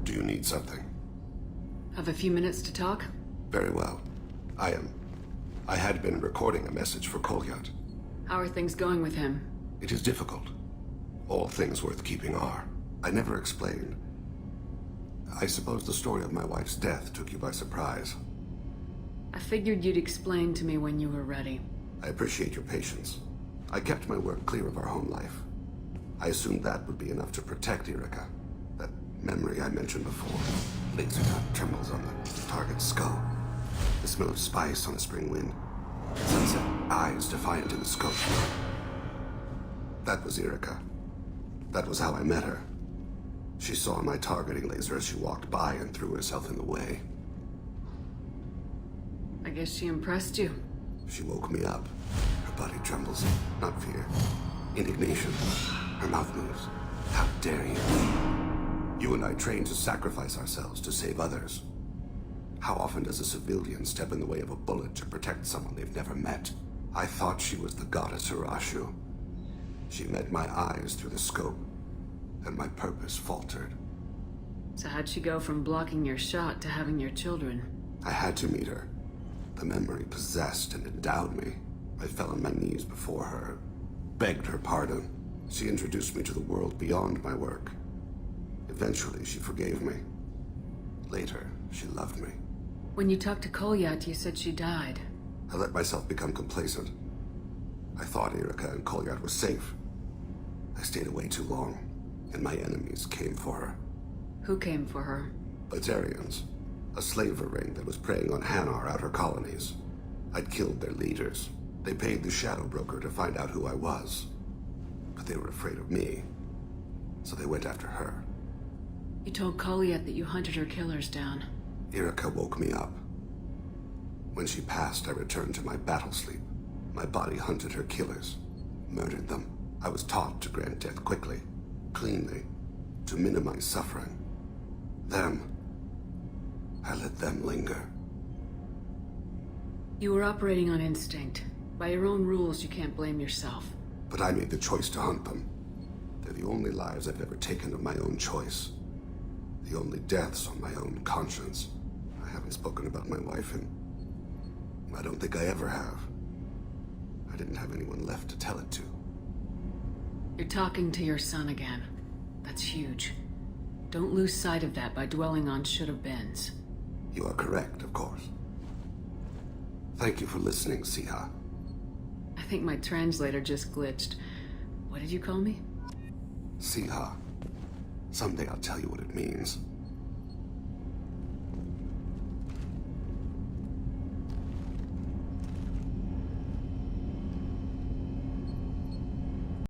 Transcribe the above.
Do you need something? Have a few minutes to talk? Very well. I had been recording a message for Kolyat. How are things going with him? It is difficult. All things worth keeping are. I never explained. I suppose the story of my wife's death took you by surprise. I figured you'd explain to me when you were ready. I appreciate your patience. I kept my work clear of our home life. I assumed that would be enough to protect Erica. That memory I mentioned before. Laser dot trembles on the target's skull. The smell of spice on a spring wind. Sunset eyes defiant in the scope. That was Erica. That was how I met her. She saw my targeting laser as she walked by and threw herself in the way. I guess she impressed you. She woke me up. Her body trembles. Not fear. Indignation. Her mouth moves. How dare you? You and I trained to sacrifice ourselves to save others. How often does a civilian step in the way of a bullet to protect someone they've never met? I thought she was the goddess Urashu. She met my eyes through the scope, and my purpose faltered. So how'd she go from blocking your shot to having your children? I had to meet her. The memory possessed and endowed me. I fell on my knees before her, begged her pardon. She introduced me to the world beyond my work. Eventually, she forgave me. Later, she loved me. When you talked to Kolyat, you said she died. I let myself become complacent. I thought Erica and Kolyat were safe. I stayed away too long, and my enemies came for her. Who came for her? Batarians. A slaver ring that was preying on Hanar outer colonies. I'd killed their leaders. They paid the shadow broker to find out who I was. But they were afraid of me, so they went after her. You told Kolyat that you hunted her killers down. Erica woke me up. When she passed, I returned to my battle sleep. My body hunted her killers, murdered them. I was taught to grant death quickly, cleanly, to minimize suffering. I let them linger. You were operating on instinct. By your own rules, you can't blame yourself. But I made the choice to hunt them. They're the only lives I've ever taken of my own choice. The only deaths on my own conscience. I haven't spoken about my wife, and I don't think I ever have. I didn't have anyone left to tell it to. You're talking to your son again. That's huge. Don't lose sight of that by dwelling on should-have-beens. You are correct, of course. Thank you for listening, Siha. I think my translator just glitched. What did you call me? Siha. Someday I'll tell you what it means.